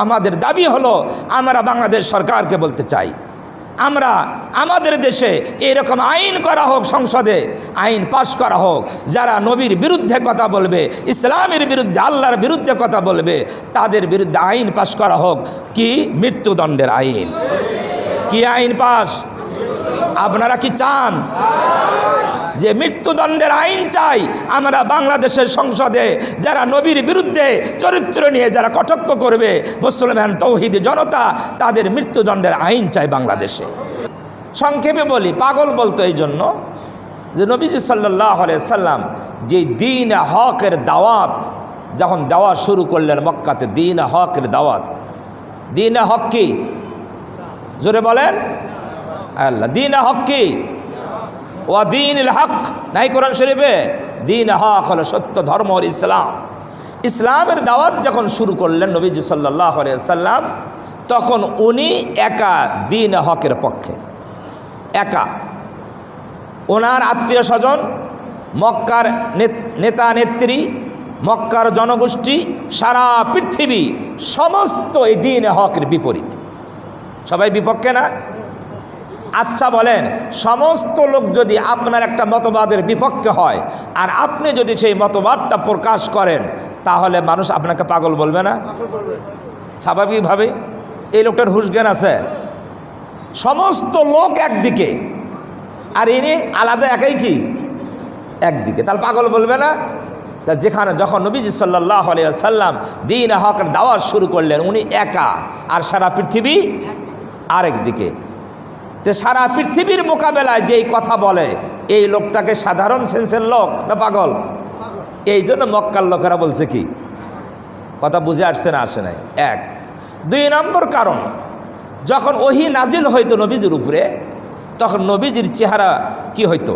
আমাদের দাবি হলো আমরা বাংলাদেশ সরকারকে বলতে চাই, আমরা আমাদের দেশে এরকম আইন করা হোক, সংসদে আইন পাশ করা হোক, যারা নবীর বিরুদ্ধে কথা বলবে, ইসলামের বিরুদ্ধে, আল্লাহর বিরুদ্ধে কথা বলবে, তাদের বিরুদ্ধে আইন পাশ করা হোক। কি? মৃত্যুদণ্ডের আইন। কি আইন পাশ? আপনারা কি চান যে মৃত্যুদণ্ডের আইন চাই? আমরা বাংলাদেশের সংসদে যারা নবীর বিরুদ্ধে চরিত্র নিয়ে যারা কটাক্ষ করবে, মুসলমান তৌহিদি জনতা, তাদের মৃত্যুদণ্ডের আইন চাই বাংলাদেশে। সংক্ষেপে বলি, পাগল বলতো এই জন্য যে নবীজি সাল্লাল্লাহু আলাইহি সাল্লাম যে দ্বীন হকের দাওয়াত যখন দেওয়া শুরু করলেন মক্কাতে, দ্বীন হকের দাওয়াত। দ্বীন হক কি? জোরে বলেন। আল্লাহ দ্বীন হক কি? ওয়া দীনুল হক নাই কোরআন শরীফে? দ্বীন হক হলো সত্য ধর্ম ইসলাম। ইসলামের দাওয়াত যখন শুরু করলেন নবীজি সাল্লাল্লাহু আলাইহি সাল্লাম, তখন উনি একা দ্বীন হকের পক্ষে, একা। ওনার আত্মীয় স্বজন, মক্কার নেতা নেত্রী, মক্কার জনগোষ্ঠী, সারা পৃথিবী সমস্ত এই দ্বীন হকের বিপরীত। সবাই বিপক্ষে না? আচ্ছা বলেন, সমস্ত লোক যদি আপনার একটা মতবাদের বিপক্ষে হয় আর আপনি যদি সেই মতবাদটা প্রকাশ করেন, তাহলে মানুষ আপনাকে পাগল বলবে না? স্বাভাবিকভাবে। এই লোকটার হুঁশ জ্ঞান আছে। সমস্ত লোক একদিকে আর ইনি আলাদা, একাই কি একদিকে, তাহলে পাগল বলবে না? তা যেখানে যখন নবীজি সাল্লাল্লাহু আলাইহি সাল্লাম দ্বীন হকের দাওয়াত শুরু করলেন, উনি একা আর সারা পৃথিবী আরেক দিকে। তো সারা পৃথিবীর মোকাবেলায় যেই কথা বলে, এই লোকটাকে সাধারণ সেন্সের লোক না পাগল? এই জন্য মক্কার লোকেরা বলছে কি, কথা বুঝে আসছে না আসে নাই? এক। দুই নম্বর কারণ, যখন ওহী নাজিল হইতো নবীজির উপরে, তখন নবীজির চেহারা কি হইতো?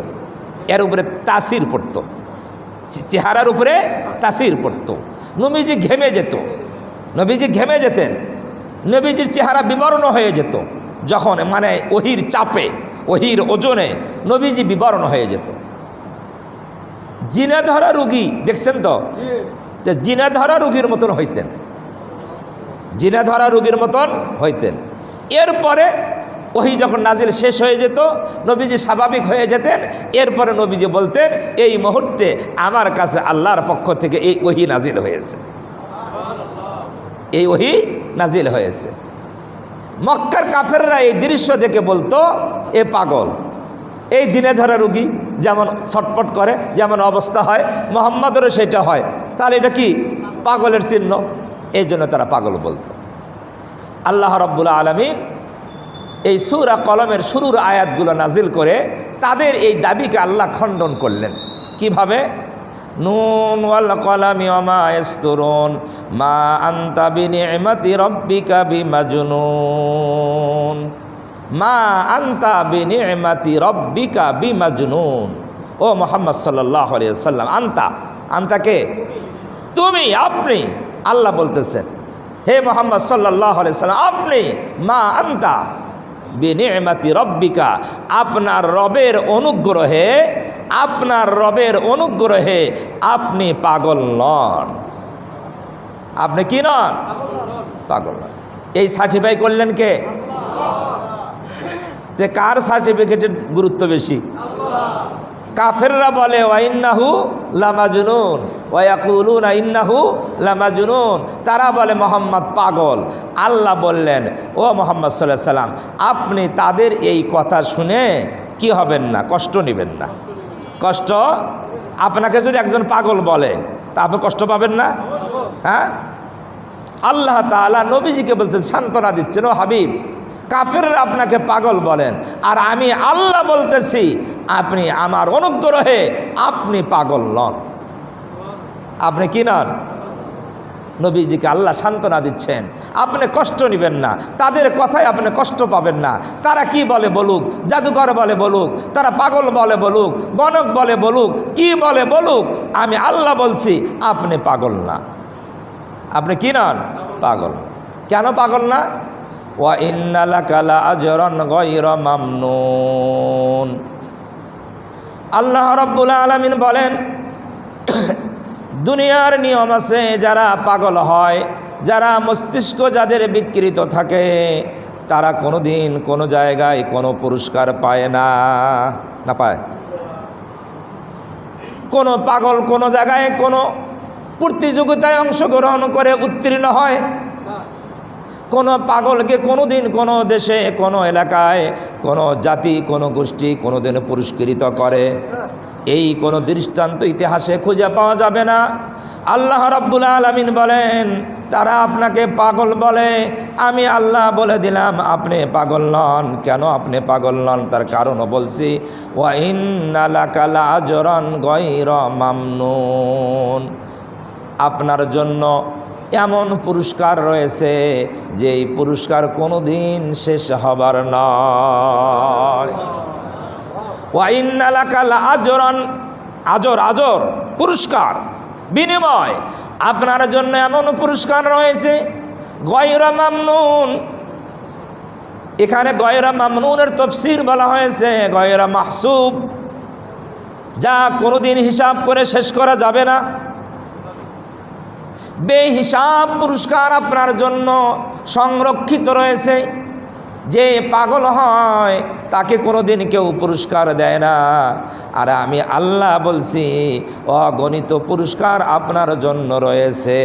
এর উপরে তাসির পড়তো, চেহারার উপরে তাসির পড়তো। নবীজি ঘেমে যেত, নবীজি ঘেমে যেতেন, নবীজির চেহারা বিবর্ণ হয়ে যেত। যখন মানে ওহির চাপে, ওহির ওজনে নবীজি বিবর্ণ হয়ে যেত। জিনে ধরা রুগী দেখছেন তো? জিনে ধরা রুগীর মতন হইতেন, জিনে ধরা রুগীর মতন হইতেন। এরপরে ওহি যখন নাজিল শেষ হয়ে যেত, নবীজি স্বাভাবিক হয়ে যেতেন। এরপরে নবীজি বলতেন, এই মুহূর্তে আমার কাছে আল্লাহর পক্ষ থেকে এই ওহি নাজিল হয়েছে, এই ওহি নাজিল হয়েছে। মক্কার কাফেররা এই দৃশ্য দেখে বলতো, এ পাগল, এই দিনে ধরা রুগী যেমন ছটপট করে, যেমন অবস্থা হয়, মুহাম্মাদেরও সেটা হয়, তাহলে এটা কি পাগলের চিহ্ন। এই জন্য তারা পাগল বলতো। আল্লাহ রাব্বুল আলামিন এই সূরা কলমের শুরুর আয়াতগুলো নাজিল করে তাদের এই দাবিকে আল্লাহ খণ্ডন করলেন। কিভাবে? নুন ওয়াল কলামি ওয়া মা ইয়াসতুরুন মা আনতা বিনি'মাতি রাব্বিকা বিমাজনুন, মা আনতা বিনি'মাতি রাব্বিকা বিমাজনুন। ও মুহাম্মদ সাল্লাল্লাহু আলাইহি ওয়াসাল্লাম, আনতা, আনতা কে? তুমি, আপনি। আল্লাহ বলতেছেন, হে মুহাম্মদ সাল্লাল্লাহু আলাইহি ওয়াসাল্লাম, আপনি, মা আনতা বিনি'মাতি রাব্বিকা, আপনার রবের অনুগ্রহে, আপনার রবের অনুগ্রহে আপনি পাগল নন। আপনি কি নন? পাগল নন। এই সার্টিফাই করলেন কে? তে কার সার্টিফিকেটের গুরুত্ব বেশি? কাফেররা বলে ওয়া ইন্নাহু লামাজনুন ওয়া ইয়াকুলুনা ইন্নাহু লামাজনুন, তারা বলে মোহাম্মদ পাগল। আল্লাহ বললেন, ও মোহাম্মদ সাল্লাল্লাহু আলাইহি সাল্লাম, আপনি তাদের এই কথা শুনে কি হবেন না, কষ্ট নেবেন না। কষ্ট, আপনাকে যদি একজন পাগল বলে তা আপনি কষ্ট পাবেন না? হ্যাঁ, আল্লাহ তাআলা নবীজিকে বলছেন, সান্ত্বনা দিচ্ছেন, ও হাবিব, কাফেররা আপনাকে পাগল বলেন, আর আমি আল্লাহ বলতেছি আপনি আমার অনুগ্রহে আপনি পাগল নন। আপনি কি নন? নবীজিকে আল্লাহ সান্ত্বনা দিচ্ছেন, আপনি কষ্ট নেবেন না, তাদের কথায় আপনি কষ্ট পাবেন না। তারা কি বলে বলুক, জাদুকর বলে বলুক, তারা পাগল বলে বলুক, গণক বলে বলুক, কি বলে বলুক, আমি আল্লাহ বলছি আপনি পাগল না। আপনি কি নন? পাগল না। কেন পাগল না? ওয়া ইন্না লাকা লাআজরান গায়রা মামনুন। আল্লাহ রাব্বুল আলামিন বলেন, দুনিয়ার নিয়ম আছে, যারা পাগল হয়, যারা মস্তিষ্ক যাদের বিকৃত থাকে, তারা কোনো দিন কোনো জায়গায় কোনো পুরস্কার পায় না। না পায়? কোনো পাগল কোনো জায়গায় কোনো প্রতিযোগিতায় অংশগ্রহণ করে উত্তীর্ণ হয়? কোনো পাগলকে কোনো দিন কোনো দেশে কোনো এলাকায় কোনো জাতি কোনো গোষ্ঠী কোনো দিন পুরস্কৃত করে? এই কোনো দৃষ্টান্ত ইতিহাসে খুঁজে পাওয়া যাবে না। আল্লাহ রাব্বুল আলামিন বলেন, তারা আপনাকে পাগল বলে, আমি আল্লাহ বলে দিলাম আপনি পাগল নন। কেন আপনি পাগল নন তার কারণও বলছি। ওয়া ইন্না লাকা লাআজরান গায়রা মামনুন, আপনার জন্য এমন পুরস্কার রয়েছে যে এই পুরস্কার কোনো দিন শেষ হবার নয়। ওয়া ইন্না লাকা লাআজরান, আজর আজর পুরস্কার, বিনিময়, আপনার জন্য এমন পুরস্কার রয়েছে গায়রা মামনুন। এখানে গায়রা মামনুনের তাফসীর বলা হয়েছে গায়রা মাহসুব, যা কোনোদিন হিসাব করে শেষ করা যাবে না। বেহিসাব পুরস্কার আপনার জন্য সংরক্ষিত রয়েছে। যে পাগল হয় তাকে কোনোদিন কেউ পুরস্কার দেয় না, আর আমি আল্লাহ বলছি অগণিত পুরস্কার আপনার জন্য রয়েছে।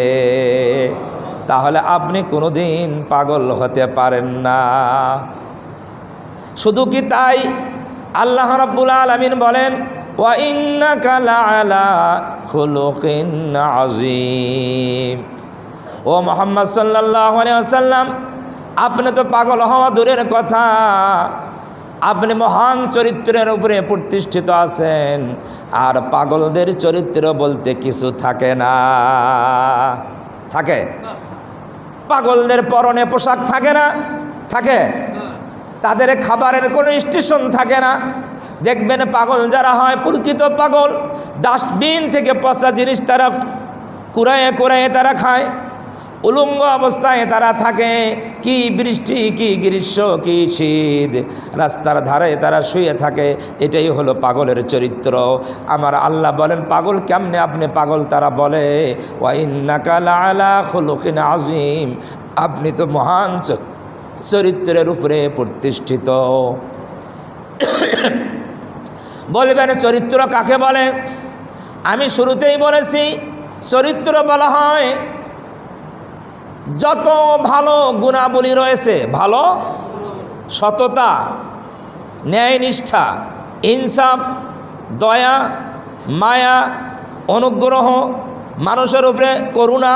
তাহলে আপনি কোনোদিন পাগল হতে পারেন না। শুধু কি তাই, আল্লাহ রাব্বুল আলামিন বলেন ওয়া ইন্নাকা লাআলা খুলুকিন আযীম। ও মুহাম্মদ সাল্লাল্লাহু আলাইহি ওয়াসাল্লাম, আপনি তো পাগল হওয়া দূরের কথা, আপনি মহান চরিত্রের উপরে প্রতিষ্ঠিত আছেন। আর পাগলদের চরিত্র বলতে কিছু থাকে না। থাকে? পাগলদের পরনে পোশাক থাকে না? থাকে? তাদের খাবারের কোনো স্টেশন থাকে না। দেখবেন পাগল যারা হয়, প্রকৃত পাগল, ডাস্টবিন থেকে পচা জিনিস তারা কুড়াইয়ে কুড়াইয়ে তারা খায়। উলঙ্গ অবস্থায় তারা থাকে, কি বৃষ্টি কি গ্রীষ্ম কি শীত, রাস্তার ধারে তারা শুয়ে থাকে। এটাই হলো পাগলের চরিত্র। আমার আল্লাহ বলেন পাগল কেমনে আপনি পাগল? তারা বলে ওয়া ইন্নাকা লাআলা খুলুকিন আযীম, আপনি তো মহান চরিত্রের উপরে প্রতিষ্ঠিত। বলবেন চরিত্র কাকে বলে? আমি শুরুতেই বলেছি চরিত্র বলা হয় যত ভালো গুণাবলী রয়েছে, ভালো সততা, ন্যায়নিষ্ঠা, ইনসাফ, দয়া, মায়া, অনুগ্রহ, মানুষের উপরে করুণা,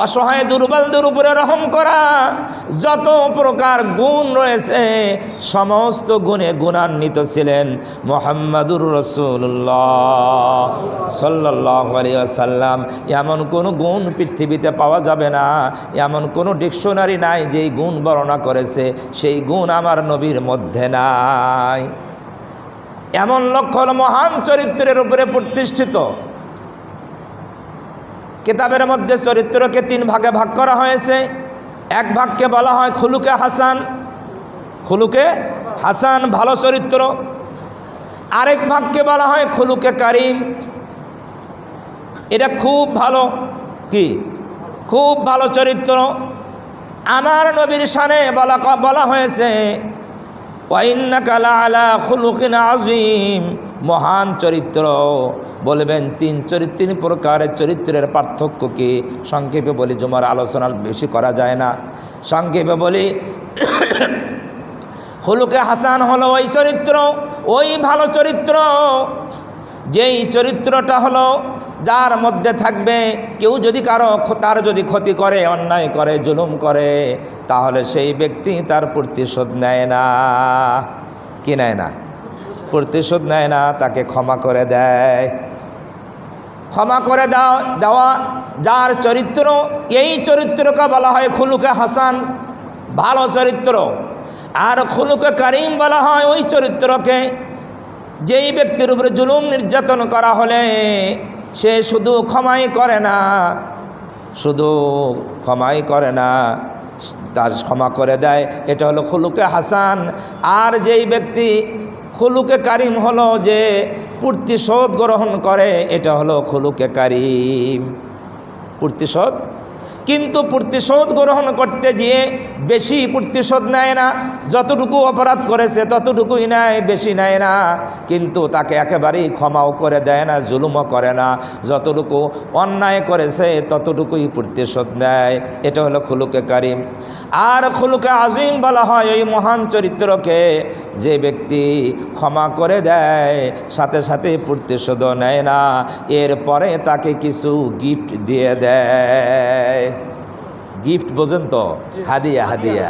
অসহায় দুর্বলদের উপরে রহম করা, যত প্রকার গুণ রয়েছে সমস্ত গুণে গুণান্বিত ছিলেন মুহাম্মাদুর রাসূলুল্লাহ সাল্লাল্লাহু আলাইহি ওয়াসাল্লাম। এমন কোনো গুণ পৃথিবীতে পাওয়া যাবে না, এমন কোনো ডিকশনারি নাই যেই গুণ বর্ণনা করেছে সেই গুণ আমার নবীর মধ্যে নাই। এমন লক্ষ্য মহান চরিত্রের উপরে প্রতিষ্ঠিত। কিতাবের মধ্যে চরিত্রকে 3 ভাগে ভাগ করা হয়েছে। এক ভাগকে বলা হয় খুলুকে হাসান, খুলুকে হাসান ভালো চরিত্র। আরেক ভাগকে বলা হয় খুলুকে কারিম, এটা খুব ভালো, কি খুব ভালো চরিত্র। আমার নবীর শানে বলা হয়েছে ওয়া ইন্নাকা লাআলা খুলুকিন আযীম, মহান চরিত্র। বলবেন 3 প্রকারের চরিত্রের পার্থক্য কি? সংক্ষেপে বলি, জুমার আলোচনা বেশি করা যায় না, সংক্ষেপে বলি। খুলুকে হাসান হলো ওই চরিত্র, ওই ভালো চরিত্র, যেই চরিত্রটা হলো যার মধ্যে থাকবে কেউ যদি তার যদি ক্ষতি করে, অন্যায় করে, জুলুম করে, তাহলে সেই ব্যক্তি তার প্রতিশোধ নেয় না। কি নেয় না? প্রতিশোধ নেয় না, তাকে ক্ষমা করে দেয়। ক্ষমা করে দেওয়া যার চরিত্র, এই চরিত্রকে বলা হয় খুলুকে হাসান, ভালো চরিত্র। আর খুলুকে কারিম বলা হয় ওই চরিত্রকে যেই ব্যক্তির উপরে জুলুম নির্যাতন করা হলে সে শুধু ক্ষমাই করে না, শুধু ক্ষমাই করে না, তার ক্ষমা করে দেয়। এটা হলো খুলুকে হাসান। আর যেই ব্যক্তি খুলুকে কারিম হলো যে প্রতিশোধ গ্রহণ করে, এটা হলো খুলুকে কারিম, প্রতিশোধ। কিন্তু প্রতিশোধ গ্রহণ করতে গিয়ে বেশি প্রতিশোধ নেয় না, যতটুকু অপরাধ করেছে ততটুকুই নেয়, বেশি নেয় না। কিন্তু তাকে একেবারেই ক্ষমাও করে দেয় না, জুলুমও করে না, যতটুকু অন্যায় করেছে ততটুকুই প্রতিশোধ নেয়। এটা হলো খুলুকে কারিম। আর খুলুকে আজিম বলা হয় ওই মহান চরিত্রকে, যে ব্যক্তি ক্ষমা করে দেয় সাথে সাথে প্রতিশোধও নেয় না, এরপরে তাকে কিছু গিফট দিয়ে দেয়। গিফট বোঝেন তো, হাদিয়া, হাদিয়া,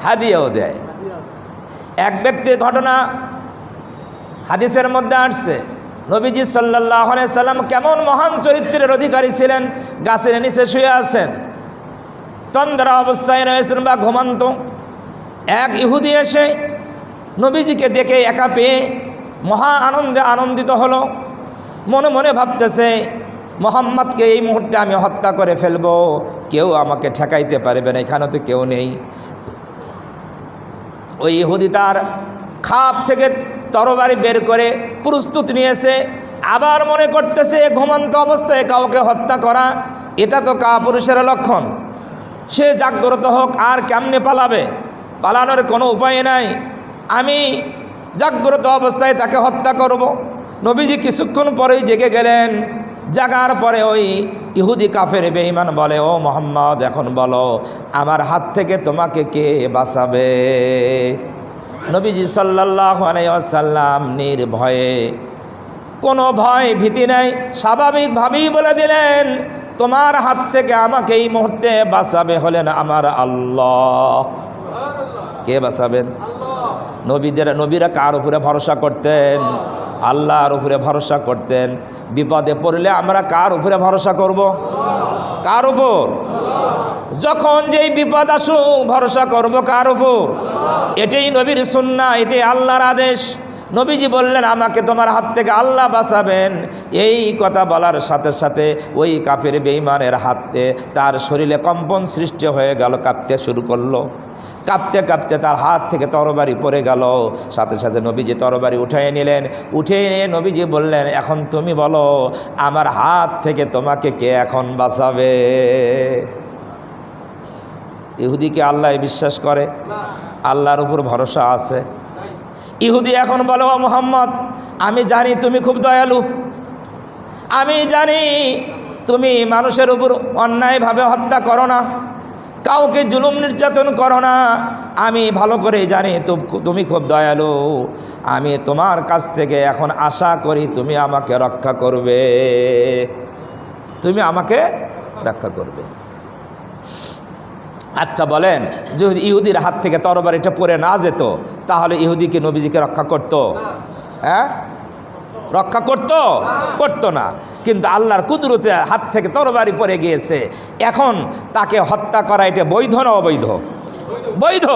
হাদিয়াও দেয়। এক ব্যক্তির ঘটনা হাদিসের মধ্যে আসছে, নবীজি সাল্লাল্লাহু আলাইহি সাল্লাম কেমন মহান চরিত্রের অধিকারী ছিলেন। গাছের নিচে শুয়ে আছেন, তন্দ্রা অবস্থায় রয়েছেন বা ঘুমান্ত। এক ইহুদি এসে নবীজিকে দেখে একা পেয়ে মহা আনন্দে আনন্দিত হলো। মনে মনে ভাবতেছে, মোহাম্মদকে এই মুহূর্তে আমি হত্যা করে ফেলবো, কেউ আমাকে ঠেকাইতে পারবে না, এখানে তো কেউ নেই। ওই ইহুদি তার খাপ থেকে তরবারি বের করে প্রস্তুত নিয়েছে। আবার মনে করতেছে ঘুমন্ত অবস্থায় কাউকে হত্যা করা এটা তো কাপুরুষের লক্ষণ। সে জাগ্রত হোক, আর কেমনে পালাবে, পালানোর কোনো উপায় নাই, আমি জাগ্রত অবস্থায় তাকে হত্যা করব। নবীজি কিছুক্ষণ পরেই জেগে গেলেন। জাগার পরে ওই ইহুদি কাফের বেঈমান বলে, ও মোহাম্মদ, এখন বলো আমার হাত থেকে তোমাকে কে বাঁচাবে? নবীজি সাল্লাল্লাহু আলাইহি ওয়াসাল্লাম নির্ভয়ে, কোনো ভয় ভীতি নাই, স্বাভাবিকভাবেই বলে দিলেন, তোমার হাত থেকে আমাকে এই মুহূর্তে বাঁচাবে হলেন আমার আল্লাহ। কে বাঁচাবেন? নবীরা কার উপরে ভরসা করতেন? আল্লাহর উপরে ভরসা করতেন। বিপদে পড়লে আমরা কার উপরে ভরসা করব? কার উপর? যখন যেই বিপদ আসুক ভরসা করব কার উপর? এটাই নবীর সুন্নাহ, এটাই আল্লাহর আদেশ। নবীজি বললেন, আমাকে তোমার হাত থেকে আল্লাহ বাঁচাবেন। এই কথা বলার সাথে সাথে ওই কাফের বেঈমানের হাতে তার শরীরে কম্পন সৃষ্টি হয়ে গেল, কাঁপতে শুরু করলো। কাঁপতে কাঁপতে তার হাত থেকে তরবারি পড়ে গেল। সাথে সাথে নবীজি তরবারি উঠিয়ে নিলেন। উঠে নিয়ে নবীজি বললেন, এখন তুমি বলো আমার হাত থেকে তোমাকে কে এখন বাঁচাবে? ইহুদিকে আল্লাহ বিশ্বাস করে, আল্লাহর উপর ভরসা আছে। ইহুদি এখন বলো, ও মুহাম্মদ, আমি জানি তুমি খুব দয়ালু, আমি জানি তুমি মানুষের উপর অন্যায়ভাবে হত্যা করো না, কাউকে জুলুম নির্যাতন করো না, আমি ভালো করে জানি তুমি খুব দয়ালু। আমি তোমার কাছ থেকে এখন আশা করি তুমি আমাকে রক্ষা করবে, তুমি আমাকে রক্ষা করবে। আচ্ছা বলেন, যদি ইহুদির হাত থেকে তরবারিটা পড়ে না যেত তাহলে ইহুদিকে নবীজিকে রক্ষা করত? হ্যাঁ, রক্ষা করতো না। কিন্তু আল্লাহর কুদরতে হাত থেকে তরবারি পড়ে গিয়েছে। এখন তাকে হত্যা করা এটা বৈধ না অবৈধ? বৈধ।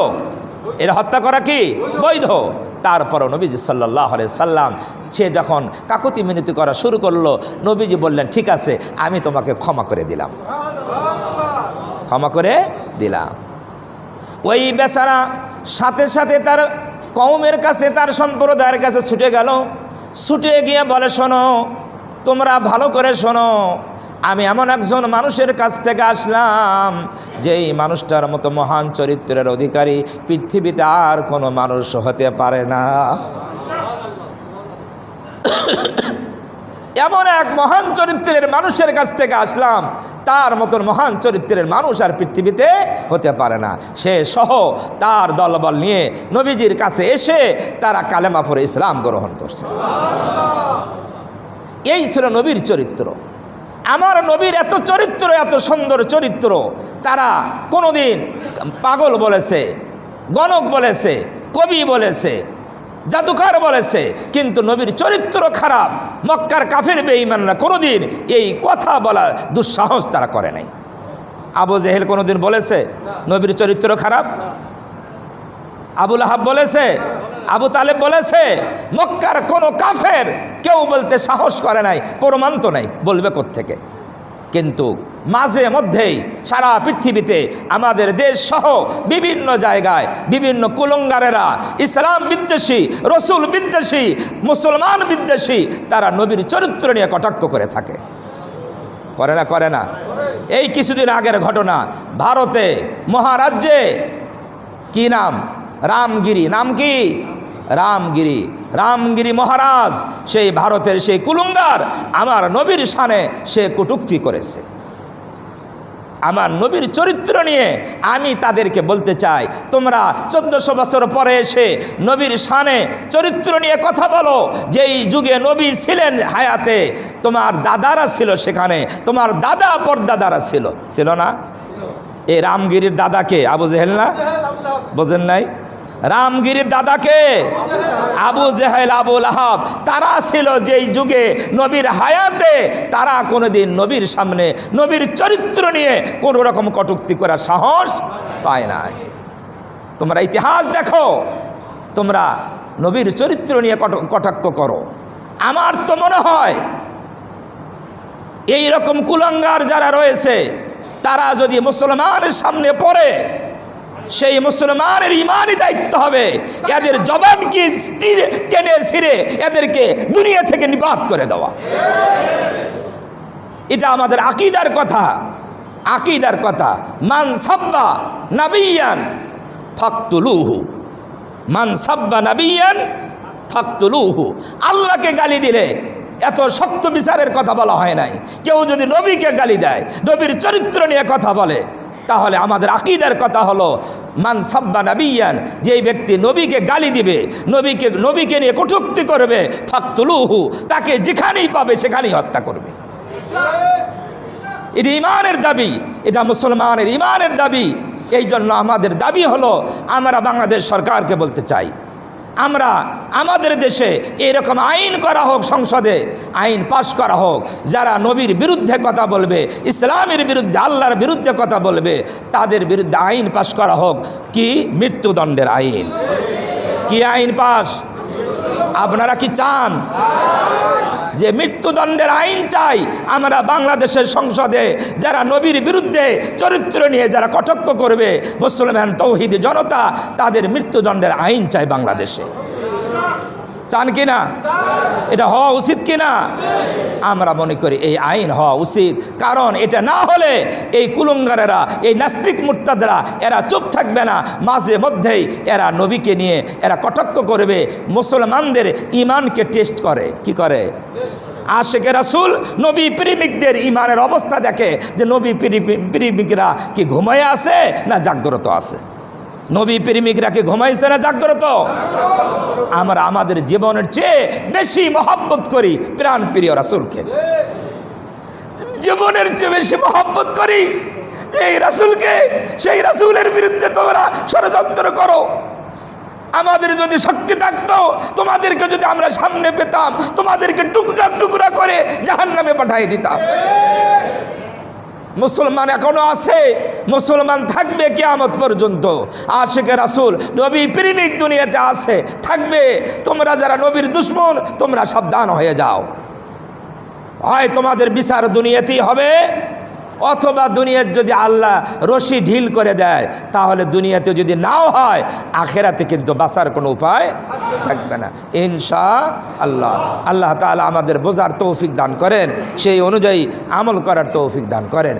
এটা হত্যা করা কি বৈধ? তারপরও নবীজি সাল্লাল্লাহু আলাইহি সাল্লাম সে যখন কাকুতি মিনতি করা শুরু করলো, নবীজি বললেন, ঠিক আছে, আমি তোমাকে ক্ষমা করে দিলাম, ক্ষমা করে দিলাম। ওই বেচারা সাথে সাথে তার কওমের কাছে, তার সম্প্রদায়ের কাছে ছুটে গেল। ছুটে গিয়ে বলে, শোনো, তোমরা ভালো করে শোনো, আমি এমন একজন মানুষের কাছ থেকে আসলাম যেই মানুষটার মতো মহান চরিত্রের অধিকারী পৃথিবীতে আর কোনো মানুষ হতে পারে না। এমন এক মহান চরিত্রের মানুষের কাছ থেকে আসলাম, তার মতন মহান চরিত্রের মানুষ আর পৃথিবীতে হতে পারে না। সে সহ তার দলবল নিয়ে নবীজির কাছে এসে তারা কালেমা পড়ে ইসলাম গ্রহণ করছে। এই ছিল নবীর চরিত্র। আমার নবীর এত চরিত্র, এত সুন্দর চরিত্র, তারা কোনোদিন পাগল বলেছে, গণক বলেছে, কবি বলেছে, জাদুকর বলেছে, কিন্তু নবীর চরিত্র খারাপ। মক্কার কাফের বেঈমানরা কোনোদিন এই কথা বলার দুঃসাহস তারা করে নাই। আবু জেহেল কোনোদিন বলেছে নবীর চরিত্র খারাপ? আবু লাহাব বলেছে? আবু তালেব বলেছে? মক্কার কোনো কাফের কেউ বলতে সাহস করে নাই, প্রমাণ তো নাই, বলবে কোত্থেকে? কিন্তু মাঝে মধ্যেই সারা পৃথিবীতে আমাদের দেশ সহ বিভিন্ন জায়গায় বিভিন্ন কুলঙ্গারেরা ইসলাম বিদ্বেষী, রসুল বিদ্বেষী, মুসলমান বিদ্বেষী তারা নবীর চরিত্র নিয়ে কটাক্ষ করে থাকে। করে না? এই কিছুদিন আগের ঘটনা, ভারতে মহারাজ্যে কি নাম, রামগিরি, নাম কি? রামগিরি মহারাজ, সেই ভারতের সেই কুলুঙ্গার আমার নবীর শানে সে কটূক্তি করেছে। আমার নবীর চরিত্র নিয়ে আমি তাদেরকে বলতে চাই, তোমরা 1400 বছর পরে এসে নবীর শানে চরিত্র নিয়ে কথা বলো। যেই যুগে নবী ছিলেন হায়াতে, তোমার দাদারা ছিল সেখানে, তোমার দাদা পরদাদারা ছিল না? এই রামগিরির দাদাকে আবু জেহেল না? বোঝেন নাই? রামগিরির দাদাকে আবু জেহেল, আবু লাহাব, তারা ছিল যেই যুগে নবীর হায়াতে, তারা কোনোদিন নবীর সামনে নবীর চরিত্র নিয়ে কোনো রকম কটূক্তি করার সাহস পায় নাই। তোমরা ইতিহাস দেখো, তোমরা নবীর চরিত্র নিয়ে কটাক্ষ করো। আমার তো মনে হয় এই রকম কুলাঙ্গার যারা রয়েছে তারা যদি মুসলমানের সামনে পড়ে, সেই মুসলমানের ইমানই দায়িত্ব হবে এদের জবানকে টেনে ছিঁড়ে এদেরকে দুনিয়া থেকে নিপাত করে দেওয়া। এটা আমাদের আকীদার কথা। মান সাব্বা নাবিয়ান ফাকতুলুহু, মান সাব্বা নাবিয়ান ফাকতুলুহু। আল্লাহকে গালি দিলে এত শক্ত বিচারের কথা বলা হয় নাই। কেউ যদি নবীকে গালি দেয়, নবীর চরিত্র নিয়ে কথা বলে, তাহলে আমাদের আকীদার কথা হলো মান সাব্বা নাবিয়ান, যেই ব্যক্তি নবীকে গালি দিবে, নবীকে নিয়ে কটূক্তি করবে, ফাকতুলুহু, তাকে যেখানেই পাবে সেখানেই হত্যা করবে। এটা ইমানের দাবি, এটা মুসলমানের ইমানের দাবি। এই জন্য আমাদের দাবি হলো, আমরা বাংলাদেশ সরকারকে বলতে চাই, আমরা আমাদের দেশে এরকম আইন করা হোক, সংসদে আইন পাশ করা হোক, যারা নবীর বিরুদ্ধে কথা বলবে, ইসলামের বিরুদ্ধে, আল্লাহর বিরুদ্ধে কথা বলবে, তাদের বিরুদ্ধে আইন পাশ করা হোক। কি? মৃত্যুদণ্ডের আইন। কি আইন পাশ? আপনারা কি চান যে মৃত্যুদণ্ডের আইন চাই? আমরা বাংলাদেশের সংসদে যারা নবীর বিরুদ্ধে চরিত্র নিয়ে যারা কটাক্ষ করবে, মুসলমান তৌহিদি জনতা, তাদের মৃত্যুদণ্ডের আইন চাই বাংলাদেশে। চান কিনা? এটা হওয়া উচিত কিনা? আমরা মনে করি এই আইন হওয়া উচিত। কারণ এটা না হলে এই কুলঙ্গারেরা, এই নাস্তিক মুরতাদরা, এরা চুপ থাকবে না। মাঝে মধ্যেই এরা নবীকে নিয়ে এরা কটাক্ষ করবে, মুসলমানদের ইমানকে টেস্ট করে। কি করে? আশিকে রাসূল নবী প্রেমিকদের ইমানের অবস্থা দেখে যে নবী প্রেমিকরা কি ঘুমায় আছে না জাগ্রত আছে। নবী প্রেমিকরা কি ঘুমাইছে না জাগ্রত? আমরা আমাদের জীবনের চেয়ে বেশি মহব্বত করি প্রাণ প্রিয় রাসূলকে, জীবনের চেয়ে বেশি মহব্বত করি এই রাসূলকে। সেই রাসূলের বিরুদ্ধে তোমরা ষড়যন্ত্র করো। আমাদের যদি শক্তি থাকতো, তোমাদেরকে যদি আমরা সামনে পেতাম, তোমাদেরকে টুকরা টুকরা করে জাহান্নামে পাঠিয়ে দিতাম। মুসলমান এখনো আছে, মুসলমান থাকবে কিয়ামত পর্যন্ত। আশিকে রাসূল নবী প্রেমিক দুনিয়াতে আছে, থাকবে। তোমরা যারা নবীর দুশমন, তোমরা সাবধান হয়ে যাও। হয় তোমাদের বিচার দুনিয়াতেই হবে, অথবা দুনিয়ার যদি আল্লাহ রশি ঢিল করে দেয়, তাহলে দুনিয়াতে যদি নাও হয়, আখেরাতে কিন্তু বাঁচার কোনো উপায় থাকবে না ইনশাআল্লাহ। আল্লাহ তাআলা আমাদের বোঝার তৌফিক দান করেন, সেই অনুযায়ী আমল করার তৌফিক দান করেন।